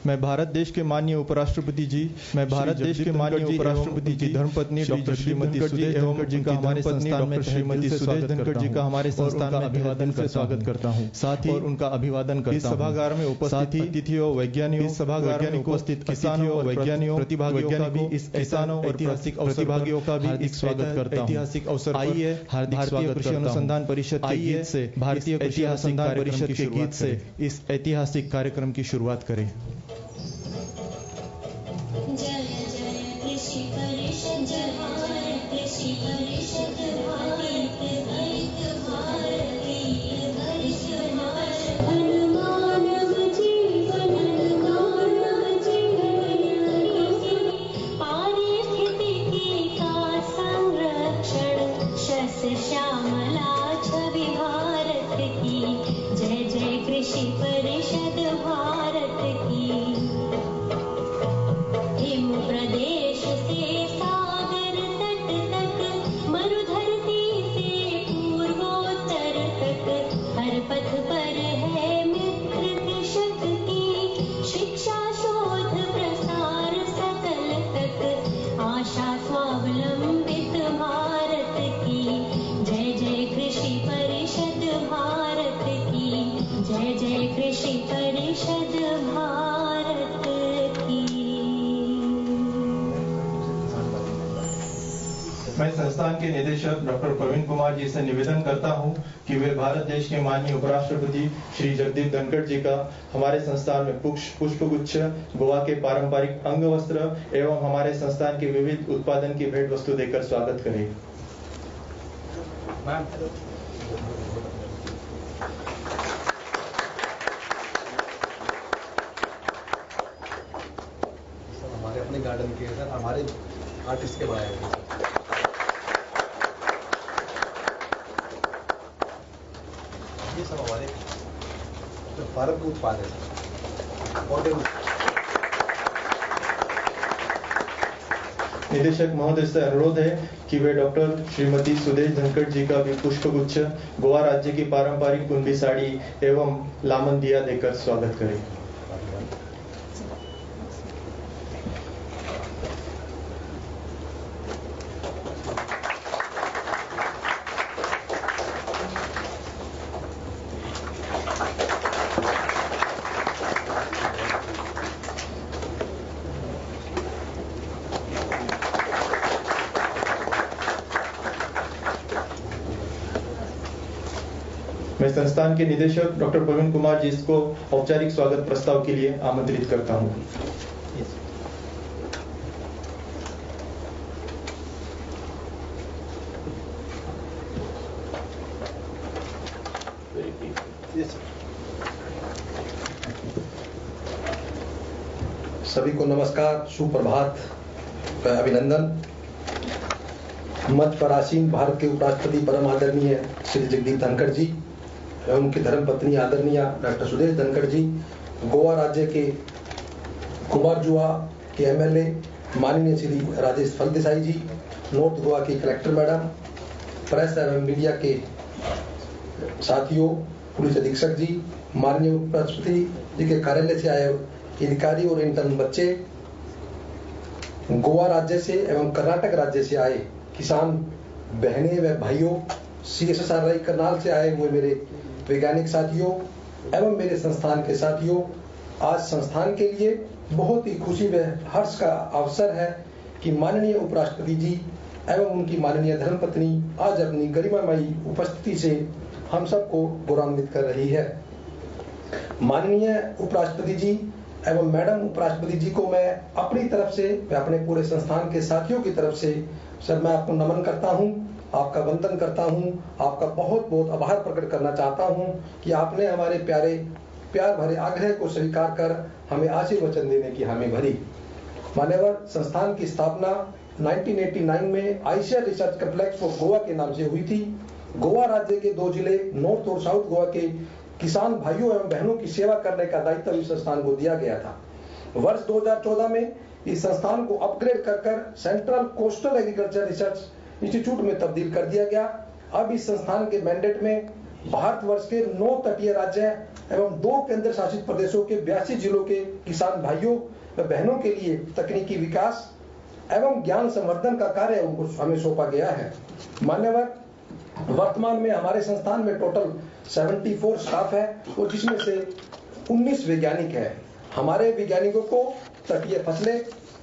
मैं भारत देश के माननीय उपराष्ट्रपति जी, मैं भारत देश के माननीय उपराष्ट्रपति जी धर्मपत्नी डॉक्टर श्रीमती सुदेश धनखड़ जी का हमारे संस्थान में श्रीमती सुदेश धनखड़ जी का हमारे संस्थान में अभिवादन कर स्वागत करता हूं। साथ ही और उनका अभिवादन करता हूं। इस सभागार में उपस्थित अतिथियों, वैज्ञानिकों, इस सभागार में उपस्थित किसानों और वैज्ञानिकों, प्रतिभागियों का भी इस किसानों और प्रतिभागियों का भी एक स्वागत करता हूं। ऐतिहासिक अवसर आइए हार्दिक स्वागत कृषि अनुसंधान परिषद के गीत से, भारतीय कृषि अनुसंधान परिषद के गीत से इस ऐतिहासिक कार्यक्रम की शुरुआत करें। मैं संस्थान के निदेशक डॉक्टर प्रवीण कुमार जी से निवेदन करता हूं कि वे भारत देश के माननीय उपराष्ट्रपति श्री जगदीप धनखड़ जी का हमारे संस्थान में पुष्पगुच्छ, गोवा के पारंपरिक अंग वस्त्र एवं हमारे संस्थान के विविध उत्पादन की भेंट वस्तु देकर स्वागत करें। हमारे अपने गार्डन के सर, हमारे आर्टिस्ट के बनाए हुए ये सब हमारे भारत के उत्पाद है। निदेशक महोदय से अनुरोध है कि वे डॉक्टर श्रीमती सुदेश धनखड़ जी का भी पुष्पगुच्छ, गोवा राज्य की पारंपरिक कुंभी साड़ी एवं लामन दिया देकर स्वागत करें। मैं संस्थान के निदेशक डॉक्टर प्रवीण कुमार जी को औपचारिक स्वागत प्रस्ताव के लिए आमंत्रित करता हूं। सभी को नमस्कार, सुप्रभात, अभिनंदन। मंच पर आसीन भारत के उपराष्ट्रपति परम आदरणीय श्री जगदीप धनखड़ जी एवं उनकी धर्मपत्नी आदरणीय डॉक्टर सुदेश धनखड़ जी, गोवा राज्य के कुमारजुआ के एमएलए माननीय श्री राजेश फलदेसाई जी, नॉर्थ गोवा के कलेक्टर मैडम, प्रेस एवं मीडिया के साथियों, पुलिस अधीक्षक जी, माननीय उपराष्ट्रपति जी के कार्यालय से आए अधिकारी और इंटर्न बच्चे, गोवा राज्य से एवं कर्नाटक राज्य से आए किसान बहनें व भाइयों, CSSR करनाल से आए हुए मेरे वैज्ञानिक साथियों एवं मेरे संस्थान के साथियों, आज संस्थान के लिए बहुत ही खुशी व हर्ष का अवसर है कि माननीय उपराष्ट्रपति जी एवं उनकी माननीय धर्मपत्नी आज अपनी गरिमामयी उपस्थिति से हम सबको गौरवान्वित कर रही है। माननीय उपराष्ट्रपति जी एवं मैडम उपराष्ट्रपति जी को मैं अपनी तरफ से, मैं अपने पूरे संस्थान के साथियों की तरफ से सर मैं आपको नमन करता हूं। आपका वंदन करता हूं, आपका बहुत बहुत आभार प्रकट करना चाहता हूं कि आपने हमारे प्यार भरे आग्रह को स्वीकार कर हमें आशीर्वचन देने की हामी भरी। मान्यवर, संस्थान की स्थापना 1989 में आइशिया रिसर्च कॉम्प्लेक्स फॉर गोवा के नाम से हुई थी। गोवा राज्य के 2 जिले नॉर्थ और साउथ गोवा के किसान भाइयों एवं बहनों की सेवा करने का दायित्व इस संस्थान को दिया गया था। वर्ष 2014 में इस संस्थान को अपग्रेड कर central coastal agriculture research institute में तब्दील कर दिया गया। अब इस संस्थान के मैंडेट में भारतवर्ष के 9 तटीय राज्य एवं 2 केंद्र शासित प्रदेशों के 82 जिलों के किसान भाइयों व बहनों के लिए तकनीकी विकास एवं ज्ञान संवर्धन का कार्य उनको हमें सौंपा गया है। मान्यवर, वर्तमान में हमारे संस्थान में टोटल 74 स्टाफ है और जिसमें से 19 वैज्ञानिक है। हमारे वैज्ञानिकों को तटीय फसलें,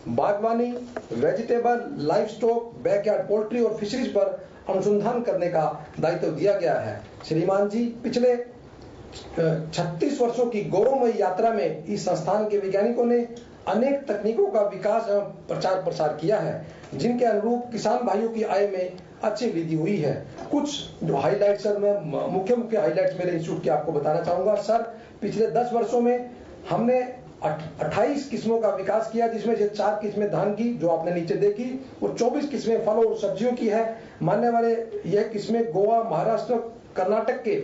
बागवानी, vegetable, life stock, backyard poultry और फिशरीज पर अनुसंधान करने का दायित्व दिया गया है। श्रीमान जी, पिछले 36 वर्षों की गौरवमयी यात्रा में इस संस्थान के वैज्ञानिकों ने अनेक तकनीकों का विकास एवं प्रचार प्रसार किया है, जिनके अनुरूप किसान भाइयों की आय में अच्छी वृद्धि हुई है। कुछ जो हाईलाइट्स सर, मैं मुख्य हाईलाइट्स मेरे इंस्टीट्यूट के आपको बताना चाहूंगा। सर, पिछले 10 वर्षों में हमने 28 किस्मों का विकास किया, जिसमें से 4 किस्में धान की जो आपने नीचे देखी और 24 किस्में फलों और सब्जियों की है। मानने वाले यह किस्में गोवा, महाराष्ट्र, कर्नाटक के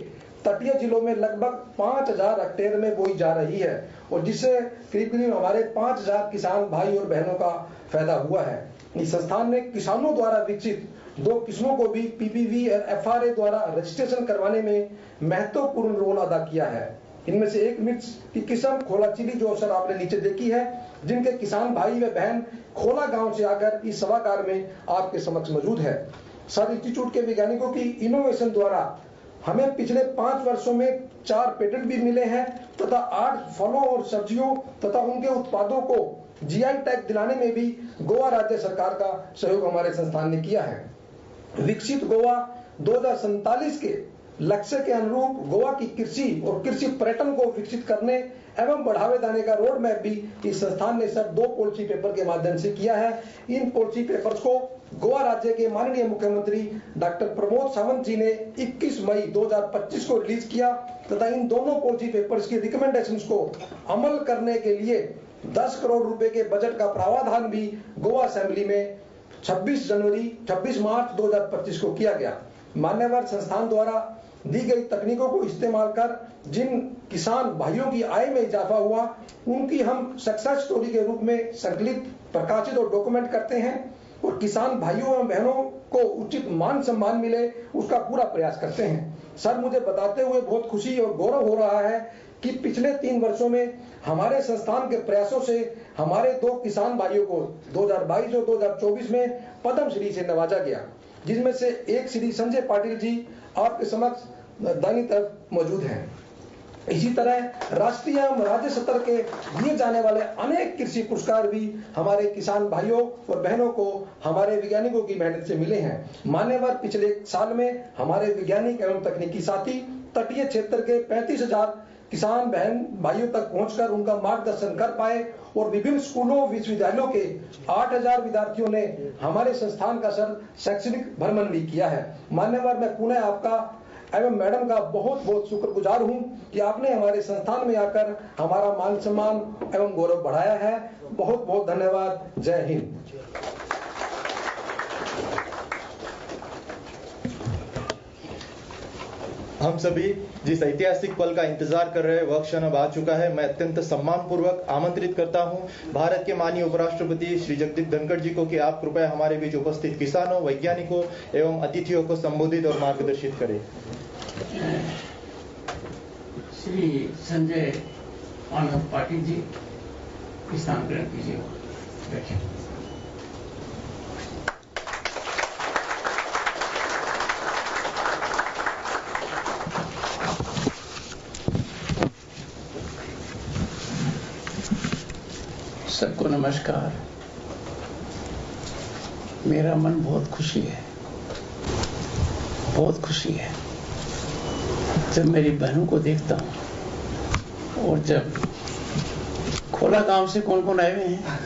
तटीय जिलों में लगभग 5000 हेक्टेयर में बोई जा रही है और जिससे करीब हमारे 5000 किसान भाई और बहनों का फायदा हुआ है। इस संस्थान ने किसानों द्वारा विकसित 2 किस्मों को भी पीपीवी और एफआरए द्वारा रजिस्ट्रेशन करवाने में महत्वपूर्ण रोल अदा किया है। इनमें से एक मिर्च की किस्म खोला चिली, जो सर आपने नीचे देखी है, जिनके किसान भाई व बहन खोला गांव से आकर इस सभागार में आपके समक्ष मौजूद है। सर, इंस्टीट्यूट के वैज्ञानिकों की इनोवेशन द्वारा हमें पिछले 5 वर्षों में 4 पेटेंट भी मिले हैं तथा 8 फलों और सब्जियों तथा उनके उत्पादों को जीआई टैग दिलाने में भी गोवा राज्य सरकार का सहयोग हमारे संस्थान ने किया है। विकसित गोवा 2047 के लक्ष्य के अनुरूप गोवा की कृषि और कृषि पर्यटन को विकसित करने एवं बढ़ावे देने का रोड मैप भी इस संस्थान ने सर 2 पॉलिसी पेपर के माध्यम से किया है। इन पॉलिसी पेपर्स को गोवा राज्य के माननीय मुख्यमंत्री डॉक्टर प्रमोद सावंत जी ने 21 मई 2025 को रिलीज किया तथा इन दोनों पॉलिसी पेपर्स की रिकमेंडेशंस को अमल करने के लिए 10 करोड़ रुपए के बजट का प्रावधान भी गोवा असेंबली में 26 मार्च 2025 को किया गया। मान्यवर, संस्थान द्वारा दी गई तकनीकों को इस्तेमाल कर जिन किसान भाइयों की आय में इजाफा हुआ, उनकी हम सक्सेस स्टोरी के रूप में संकलित, प्रकाशित और डॉक्यूमेंट करते हैं और किसान भाइयों एवं बहनों को उचित मान सम्मान मिले उसका पूरा प्रयास करते हैं। सर, मुझे बताते हुए बहुत खुशी और गौरव हो रहा है कि पिछले 3 वर्षों में हमारे संस्थान के प्रयासों से हमारे 2 किसान भाइयों को 2022 और 2024 में पद्म श्री से नवाजा गया, जिसमें से एक श्री संजय पाटिल जी आपके समक्ष दाहिनी तरफ मौजूद हैं। इसी तरह राष्ट्रीय एवं राज्य स्तर के दिए जाने वाले अनेक कृषि पुरस्कार भी हमारे किसान भाइयों और बहनोों को हमारे वैज्ञानिकों की मेहनत से मिले हैं। मान्यवर, पिछले साल में हमारे वैज्ञानिक एवं तकनीकी साथी तटीय क्षेत्र के 35,000 किसान बहन भाइयों तक पहुंचकर उनका मार्गदर्शन कर पाए और विभिन्न स्कूलों विश्वविद्यालयों के 8,000 विद्यार्थियों ने हमारे संस्थान का सर शैक्षणिक भ्रमण भी किया है। मान्यवर, मैं पुनः आपका एवं मैडम का बहुत बहुत शुक्रगुजार हूं कि आपने हमारे संस्थान में आकर हमारा मान सम्मान एवं गौरव बढ़ाया है। बहुत बहुत धन्यवाद। जय हिंद। हम सभी जिस ऐतिहासिक पल का इंतजार कर रहे हैं वह क्षण अब आ चुका है। मैं अत्यंत सम्मान पूर्वक आमंत्रित करता हूं भारत के माननीय उपराष्ट्रपति श्री जगदीप धनखड़ जी को कि आप कृपया हमारे बीच उपस्थित किसानों, वैज्ञानिकों एवं अतिथियों को संबोधित और मार्गदर्शित करें। श्री संजय मानव पाटिल जी स्थान ग्रहण कीजिए। बैठिए। सबको नमस्कार। मेरा मन बहुत खुशी है, बहुत खुशी है जब मेरी बहनों को देखता हूँ। और जब खोला गांव से कौन कौन आए हुए हैं?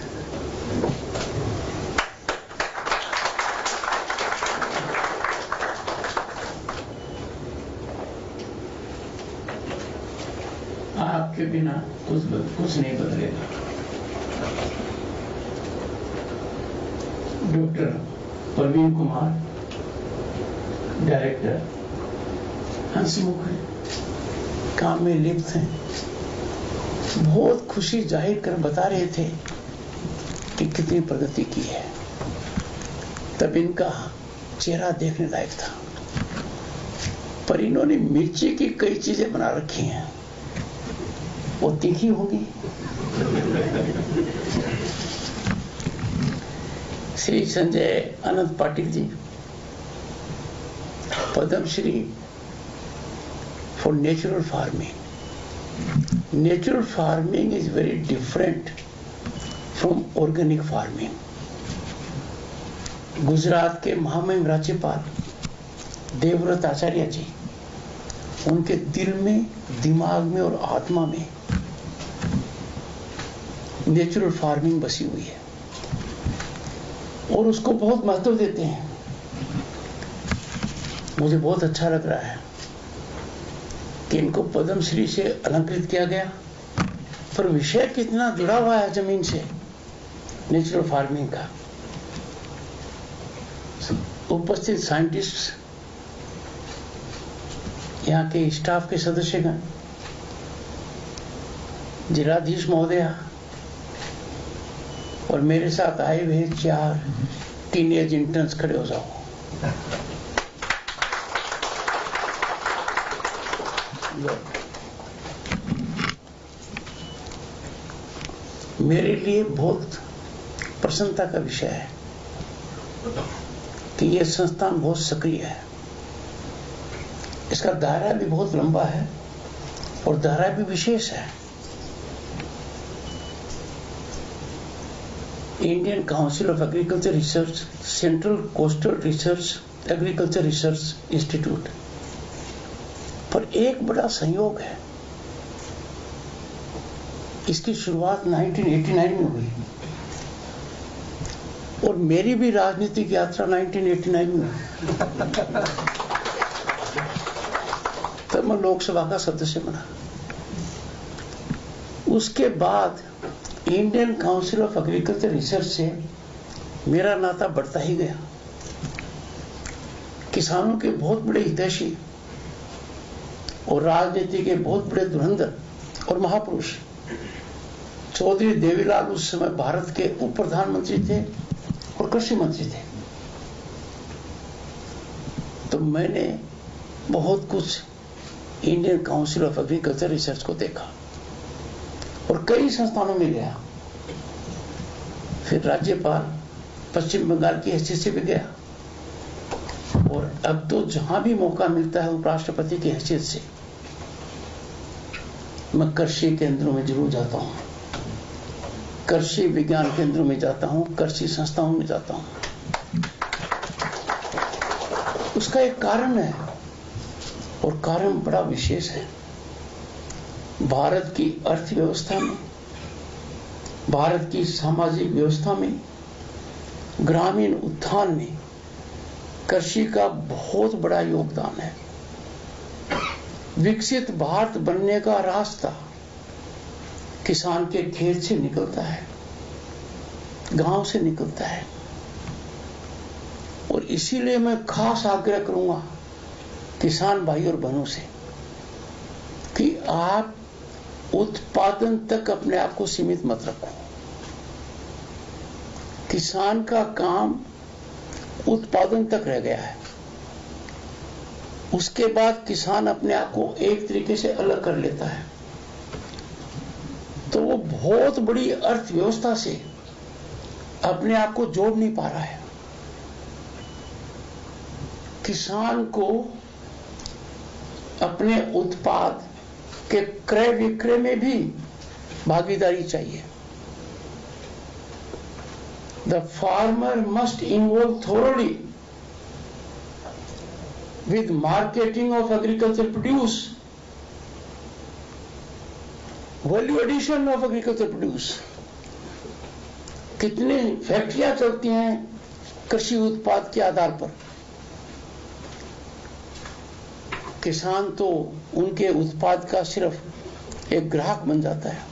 आपके बिना कुछ नहीं बदलेगा। डॉक्टर प्रवीण कुमार, डायरेक्टर, हंसमुख हैं, काम में लिप्त हैं, बहुत खुशी जाहिर कर बता रहे थे कि कितनी प्रगति की है। तब इनका चेहरा देखने लायक था, पर इन्होंने मिर्ची की कई चीजें बना रखी हैं, वो तीखी होगी। Shri Sanjay Anant Patil ji, Padmashri for natural farming. Natural farming is very different from organic farming. Gujarat के महामहिम राज्यपाल देवव्रत आचार्य जी, उनके दिल में, दिमाग में और आत्मा में नेचुरल फार्मिंग बसी हुई है और उसको बहुत महत्व देते हैं। मुझे बहुत अच्छा लग रहा है कि इनको पद्मश्री से अलंकृत किया गया, पर विषय कितना जुड़ा हुआ है जमीन से, नेचुरल फार्मिंग का। उपस्थित साइंटिस्ट, यहाँ के स्टाफ के सदस्यगण, जिलाधीश महोदया और मेरे साथ आए हुए 4 टीनेज इंटर्न्स, खड़े हो जाओ। मेरे लिए बहुत प्रसन्नता का विषय है कि यह संस्थान बहुत सक्रिय है। इसका दायरा भी बहुत लंबा है और दायरा भी विशेष है। Indian council of agriculture research, central coastal research, agriculture research institute, पर एक बड़ा संयोग है। इसकी शुरुआत 1989 में हुई और मेरी भी राजनीतिक यात्रा 1989 में हुई। तब मैं लोकसभा का सदस्य बना। उसके बाद Indian council of agriculture research से मेरा नाता बढ़ता ही गया। किसानों के बहुत बड़े हितैषी और राजनीति के बहुत बड़े धुरंधर और महापुरुष चौधरी देवीलाल उस समय भारत के उप प्रधानमंत्री थे और कृषि मंत्री थे। तो मैंने बहुत कुछ Indian council of agriculture research को देखा और कई संस्थानों में गया। फिर राज्यपाल पश्चिम बंगाल की हैसियत से भी गया और अब तो जहां भी मौका मिलता है उपराष्ट्रपति की हैसियत से मैं कृषि केंद्रों में जरूर जाता हूं, कृषि विज्ञान केंद्रों में जाता हूं, कृषि संस्थाओं में जाता हूं। उसका एक कारण है और कारण बड़ा विशेष है। भारत की अर्थव्यवस्था में, भारत की सामाजिक व्यवस्था में, ग्रामीण उत्थान में कृषि का बहुत बड़ा योगदान है। विकसित भारत बनने का रास्ता किसान के खेत से निकलता है, गांव से निकलता है। और इसीलिए मैं खास आग्रह करूंगा किसान भाई और बहनों से कि आप उत्पादन तक अपने आप को सीमित मत रखो। किसान का काम उत्पादन तक रह गया है। उसके बाद किसान अपने आप को एक तरीके से अलग कर लेता है तो वो बहुत बड़ी अर्थव्यवस्था से अपने आप को जोड़ नहीं पा रहा है। किसान को अपने उत्पाद के क्रय विक्रय में भी भागीदारी चाहिए। The farmer must involve thoroughly with marketing of agricultural produce, value addition of agricultural produce. कितनी फैक्ट्रियां चलती हैं कृषि उत्पाद के आधार पर। किसान तो उनके उत्पाद का सिर्फ एक ग्राहक बन जाता है।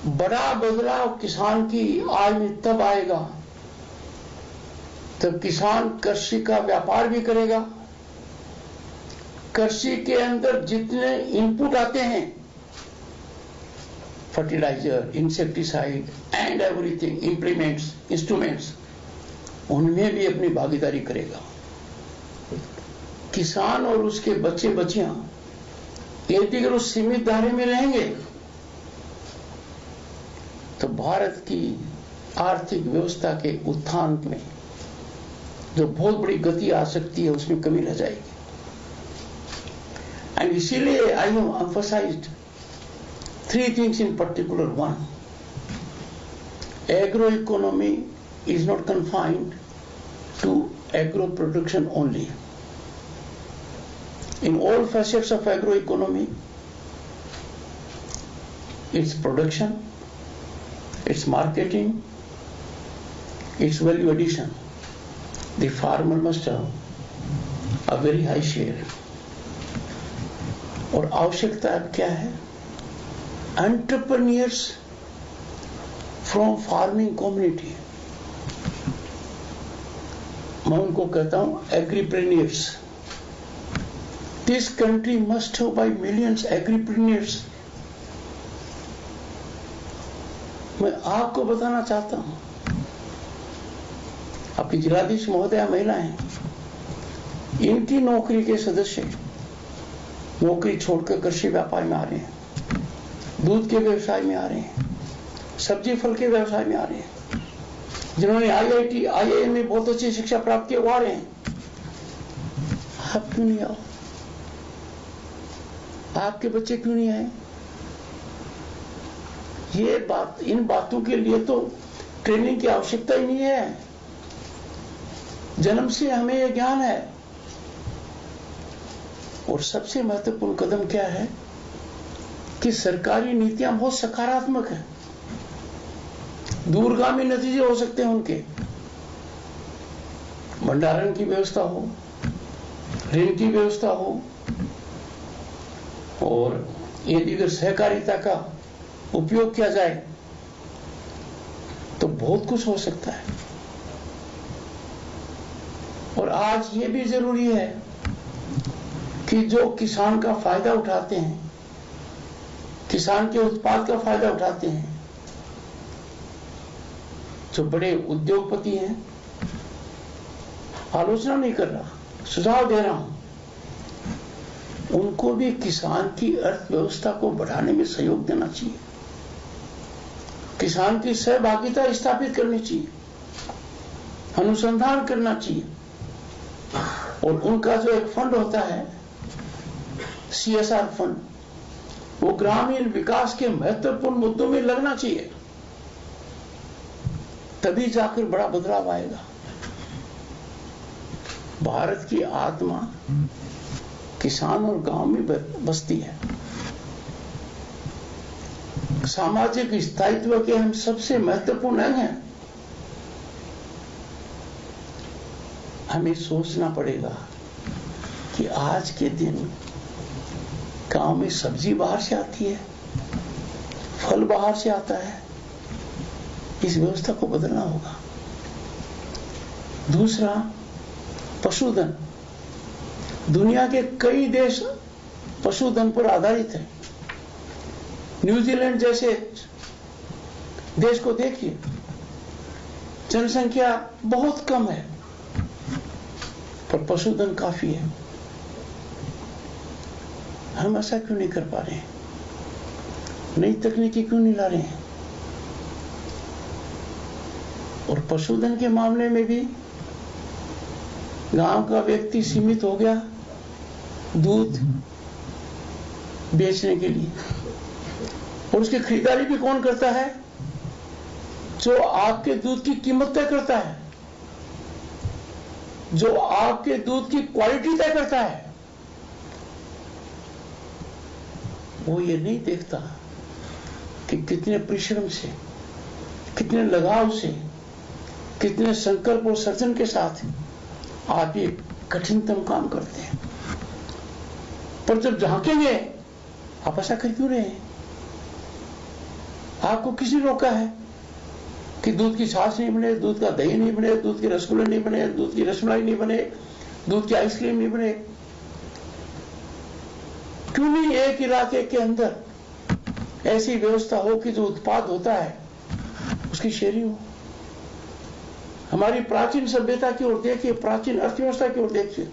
बड़ा बदलाव किसान की आय में तब आएगा तब किसान कृषि का व्यापार भी करेगा। कृषि के अंदर जितने इनपुट आते हैं, fertiliser, insecticide and everything, implements, instruments, उनमें भी अपनी भागीदारी करेगा। किसान और उसके बच्चे बच्चियां यदि अगर उस सीमित दायरे में रहेंगे तो भारत की आर्थिक व्यवस्था के उत्थान में जो बहुत बड़ी गति आ सकती है उसमें कमी रह जाएगी। एंड इसीलिए I have emphasised 3 things in particular. 1, agro economy is not confined to agro production only. In all facets of agro economy, its production, its marketing, its value addition, the farmer must have a very high share. और आवश्यकता अब क्या है? Entrepreneurs from farming community, मैं उनको कहता हूं agripreneurs. This country must have by millions agripreneurs. मैं आपको बताना चाहता हूं, आपकी जिलाधीश महोदया महिलाएं, इनकी नौकरी के सदस्य नौकरी छोड़कर कृषि व्यापार में आ रहे हैं, दूध के व्यवसाय में आ रहे हैं, सब्जी फल के व्यवसाय में आ रहे हैं। जिन्होंने IIT, IIM में बहुत अच्छी शिक्षा प्राप्त की वो आ रहे हैं। आप क्यों नहीं आओ? आपके बच्चे क्यों नहीं आए? ये बात, इन बातों के लिए तो ट्रेनिंग की आवश्यकता ही नहीं है। जन्म से हमें यह ज्ञान है। और सबसे महत्वपूर्ण कदम क्या है कि सरकारी नीतियां बहुत सकारात्मक है, दूरगामी नतीजे हो सकते हैं उनके। भंडारण की व्यवस्था हो, ऋण की व्यवस्था हो, और यदि अगर सहकारिता का उपयोग किया जाए तो बहुत कुछ हो सकता है। और आज ये भी जरूरी है कि जो किसान का फायदा उठाते हैं, किसान के उत्पाद का फायदा उठाते हैं, जो बड़े उद्योगपति हैं, आलोचना नहीं कर रहा, सुझाव दे रहा हूं, उनको भी किसान की अर्थव्यवस्था को बढ़ाने में सहयोग देना चाहिए। किसान की सहभागिता स्थापित करनी चाहिए, अनुसंधान करना चाहिए। और उनका जो एक फंड होता है CSR फंड, वो ग्रामीण विकास के महत्वपूर्ण मुद्दों में लगना चाहिए, तभी जाकर बड़ा बदलाव आएगा। भारत की आत्मा किसान और गांव में बसती है। सामाजिक स्थायित्व के हम सबसे महत्वपूर्ण अंग हैं। हमें सोचना पड़ेगा कि आज के दिन गांव में सब्जी बाहर से आती है, फल बाहर से आता है। इस व्यवस्था को बदलना होगा। दूसरा, पशुधन। दुनिया के कई देश पशुधन पर आधारित हैं। न्यूजीलैंड जैसे देश को देखिए, जनसंख्या बहुत कम है पर पशुधन काफी है। हम ऐसा क्यों नहीं कर पा रहे हैं? नई तकनीकी क्यों नहीं ला रहे हैं? और पशुधन के मामले में भी गांव का व्यक्ति सीमित हो गया दूध बेचने के लिए, और उसकी खरीदारी भी कौन करता है? जो आपके दूध की कीमत तय करता है, जो आपके दूध की क्वालिटी तय करता है। वो ये नहीं देखता कि कितने परिश्रम से, कितने लगाव से, कितने संकल्प और सर्जन के साथ आप ये कठिनतम काम करते हैं। पर जब झांकेंगे आप ऐसा कर क्यों रहे हैं? आपको किसी रोका है कि दूध की छाछ नहीं बने, दूध का दही नहीं बने, दूध के रसगुल्ले नहीं बने, दूध की रसमलाई नहीं बने, दूध की आइसक्रीम नहीं बने? क्यों नहीं एक इलाके के अंदर ऐसी व्यवस्था हो कि जो उत्पाद होता है उसकी शेयरिंग हो? हमारी प्राचीन सभ्यता की ओर देखिए, प्राचीन अर्थव्यवस्था की ओर देखिए,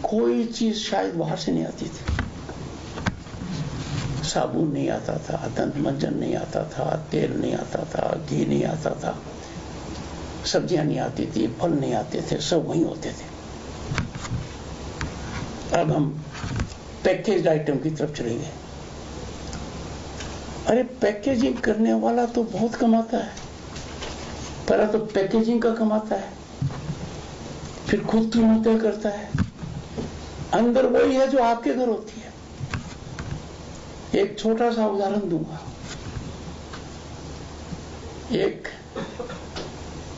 कोई चीज शायद बाहर से नहीं आती थी। साबुन नहीं आता था, दंत मंजन नहीं आता था, तेल नहीं आता था, घी नहीं आता था, सब्जियां नहीं आती थी, फल नहीं आते थे, सब वहीं होते थे। अब हम पैकेज आइटम की तरफ चले गए। अरे पैकेजिंग करने वाला तो बहुत कमाता है, पहला तो पैकेजिंग का कमाता है, फिर खुद कीमत तय करता है। अंदर वही है जो आपके घर होती है। एक छोटा सा उदाहरण दूंगा। एक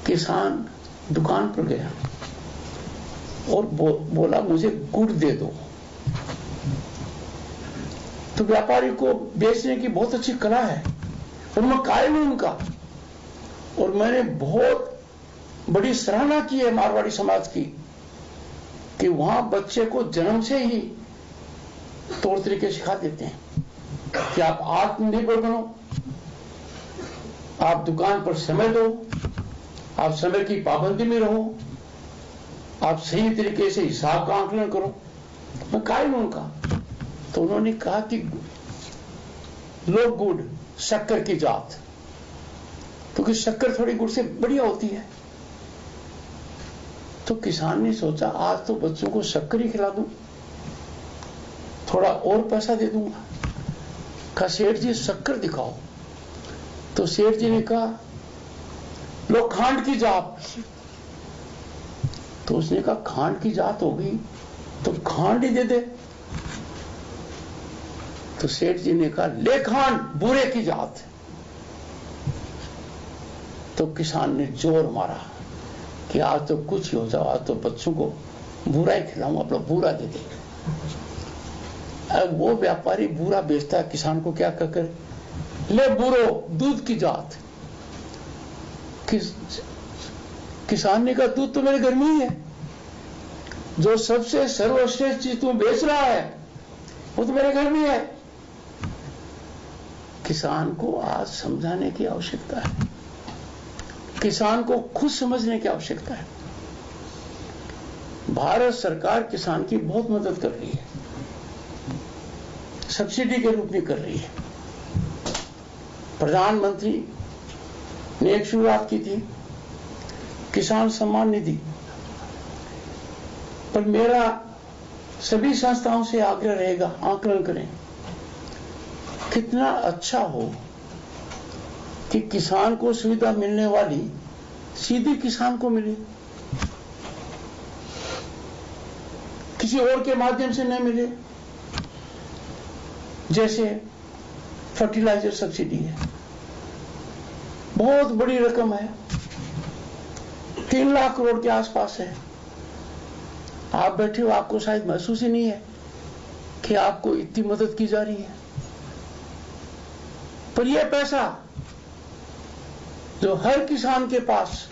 किसान दुकान पर गया और बोला मुझे गुड़ दे दो। तो व्यापारी को बेचने की बहुत अच्छी कला है और मैं कायल हूं उनका, और मैंने बहुत बड़ी सराहना की है मारवाड़ी समाज की कि वहां बच्चे को जन्म से ही तौर तरीके सिखा देते हैं कि आप आत्मनिर्भर बनो, आप दुकान पर समय दो, आप समय की पाबंदी में रहो, आप सही तरीके से हिसाब का आंकलन करो। मैं कायल हूं उनका। तो उन्होंने कहा कि लो गुड़, शक्कर की जात, क्योंकि शक्कर थोड़ी गुड़ से बढ़िया होती है। तो किसान ने सोचा आज तो बच्चों को शक्कर ही खिला दूं, थोड़ा और पैसा दे दूंगा। कहा सेठ जी शक्कर दिखाओ। तो सेठ जी ने कहा लो खांड की जात। तो उसने कहा खांड की जात होगी तो खांड ही दे दे। तो सेठ जी ने कहा ले खांड बूरे की जात। तो किसान ने जोर मारा कि आज तो कुछ ही हो जाओ, आज तो बच्चों को बूरा ही खिलाऊंगा, अपना बूरा दे दे। अब वो व्यापारी बूरा बेचता है, किसान को क्या कहकर ले बूरो दूध की जात। किसान ने कहा दूध तो मेरे घर में ही है, जो सबसे सर्वश्रेष्ठ चीज तू बेच रहा है वो तो मेरे घर में है। किसान को आज समझाने की आवश्यकता है, किसान को खुद समझने की आवश्यकता है। भारत सरकार किसान की बहुत मदद कर रही है, सब्सिडी के रूप में कर रही है। प्रधानमंत्री ने एक शुरुआत की थी किसान सम्मान निधि, पर मेरा सभी संस्थाओं से आग्रह रहेगा आकलन करें कितना अच्छा हो कि किसान को सुविधा मिलने वाली सीधी किसान को मिले, किसी और के माध्यम से न मिले। जैसे फर्टिलाइजर सब्सिडी है, बहुत बड़ी रकम है, 3 लाख करोड़ के आसपास है। आप बैठे हो, आपको शायद महसूस ही नहीं है कि आपको इतनी मदद की जा रही है। पर यह पैसा जो हर किसान के पास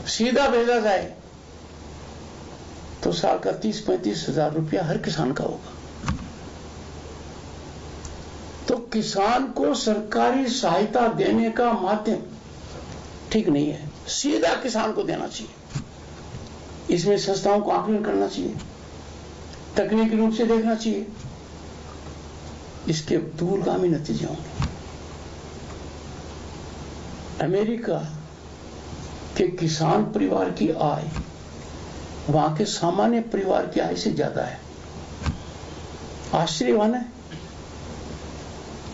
सीधा भेजा जाए तो साल का 30-35 हजार रुपया हर किसान का होगा। तो किसान को सरकारी सहायता देने का माध्यम ठीक नहीं है, सीधा किसान को देना चाहिए। इसमें संस्थाओं को आकलन करना चाहिए, तकनीकी रूप से देखना चाहिए, इसके दूरगामी नतीजे होंगे। अमेरिका के किसान परिवार की आय वहां के सामान्य परिवार की आय से ज्यादा है। आश्चर्यवान है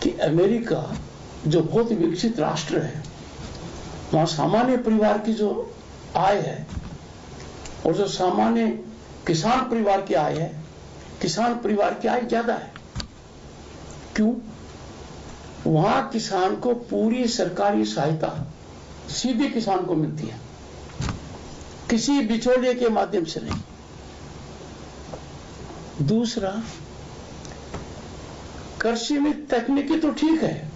कि अमेरिका जो बहुत विकसित राष्ट्र है, वहां सामान्य परिवार की जो आय है और जो सामान्य किसान परिवार की आय है, किसान परिवार की आय ज्यादा है। क्यों? वहां किसान को पूरी सरकारी सहायता सीधे किसान को मिलती है। किसी बिचौलिए के माध्यम से नहीं। दूसरा, कृषि में तकनीकी तो ठीक है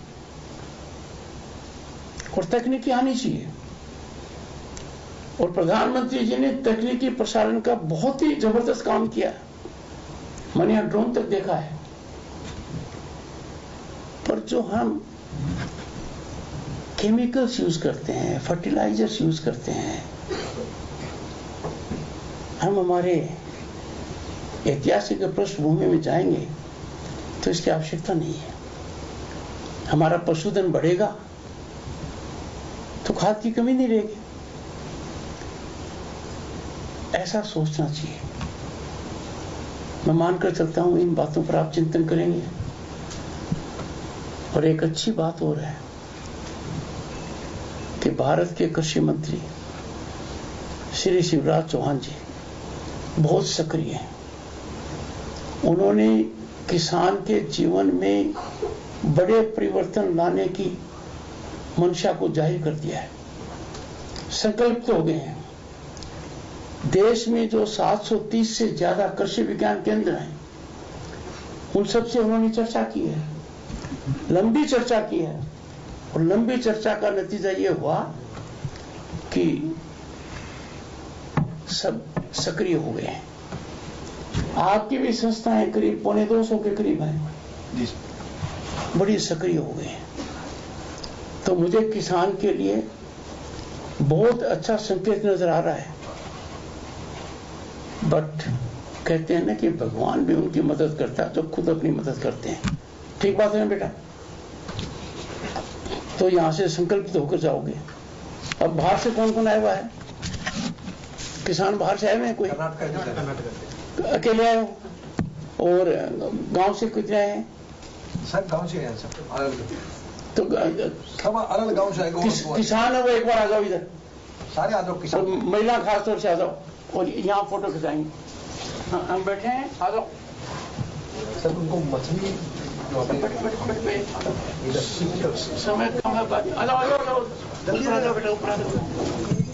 और तकनीकी आनी चाहिए, और प्रधानमंत्री जी ने तकनीकी प्रसारण का बहुत ही जबरदस्त काम किया। मैंने यहां ड्रोन तक देखा है। पर जो हम केमिकल्स यूज करते हैं, फर्टिलाइजर्स यूज करते हैं, हम हमारे ऐतिहासिक पृष्ठभूमि में जाएंगे तो इसकी आवश्यकता नहीं है। हमारा पशुधन बढ़ेगा तो खाद की कमी नहीं रहेगी। ऐसा सोचना चाहिए। मैं मानकर चलता हूं इन बातों पर आप चिंतन करेंगे। और एक अच्छी बात और है कि भारत के कृषि मंत्री श्री शिवराज चौहान जी बहुत सक्रिय हैं। उन्होंने किसान के जीवन में बड़े परिवर्तन लाने की मंशा को जाहिर कर दिया है। संकल्पित हो गए हैं। देश में जो 730 से ज्यादा कृषि विज्ञान केंद्र हैं, उन सबसे उन्होंने चर्चा की है, लंबी चर्चा की है। और लंबी चर्चा का नतीजा ये हुआ कि सब सक्रिय हो गए हैं। आपकी भी संस्थाएं करीब 250 के करीब हैं, बड़ी सक्रिय हो गए हैं। तो मुझे किसान के लिए बहुत अच्छा संकेत नजर आ रहा है। बट कहते हैं ना कि भगवान भी उनकी मदद करता है जो खुद अपनी मदद करते हैं। ठीक बात है ना बेटा? तो यहां से संकल्पित होकर जाओगे। अब बाहर से कौन कौन आया हुआ है? किसान बाहर से आए हुए हैं? कोई अकेले आए हो? और गांव से कितने आए हैं? सब गांव से आए सब। तो सब अलग गांव से आए। किसान है वो एक बार आ जाओ इधर, सारे आ जाओ किसान। महिला खास तौर से आ जाओ और यहाँ फोटो खिंचाएंगे। हम बैठे हैं, आ जाओ। सर उनको मछली समय कम है, आ जाओ आ जाओ जल्दी आ जाओ बेटा, ऊपर आ जाओ।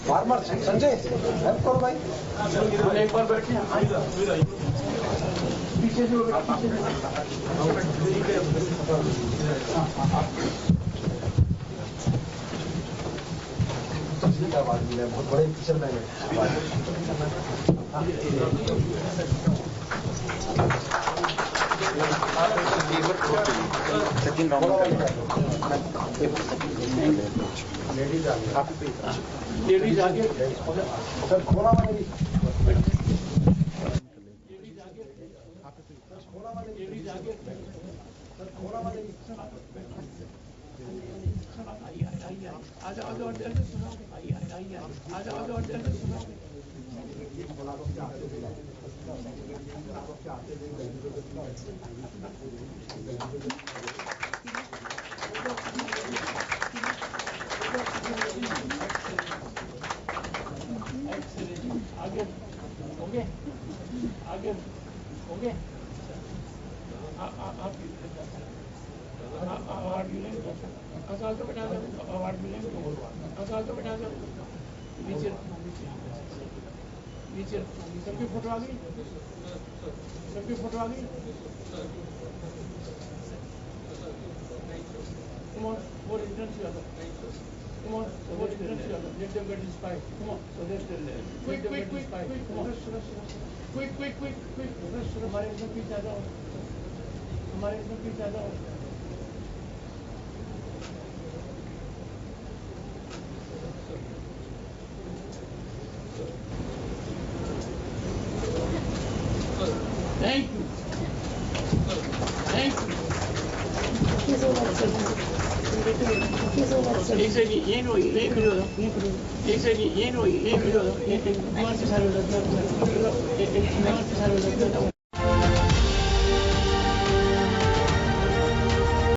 फार्मर संजय हेल्प करो भाई। एक बार बैठे हैं, पीछे जो बहुत बड़े पिक्चर में लेडीज आगे सर खोला वाले आगे होंगे। अवार्ड मिलेंगे, बेटा अवार्ड मिलेंगे, बेटा नीचे सबकी फोटो आ गई, सबकी फोटो आ गई। Come on, more intense together. Come on, more intense together. Let them get inspired. Come on, so let them quick. Come on, quick. हमारे इसमें पीछे आ जाओ, हमारे इसमें पीछे आ जाओ। Thank you. एक से ये नो ये वीडियो दो, एक से ये नो ये वीडियो दो, एक सारे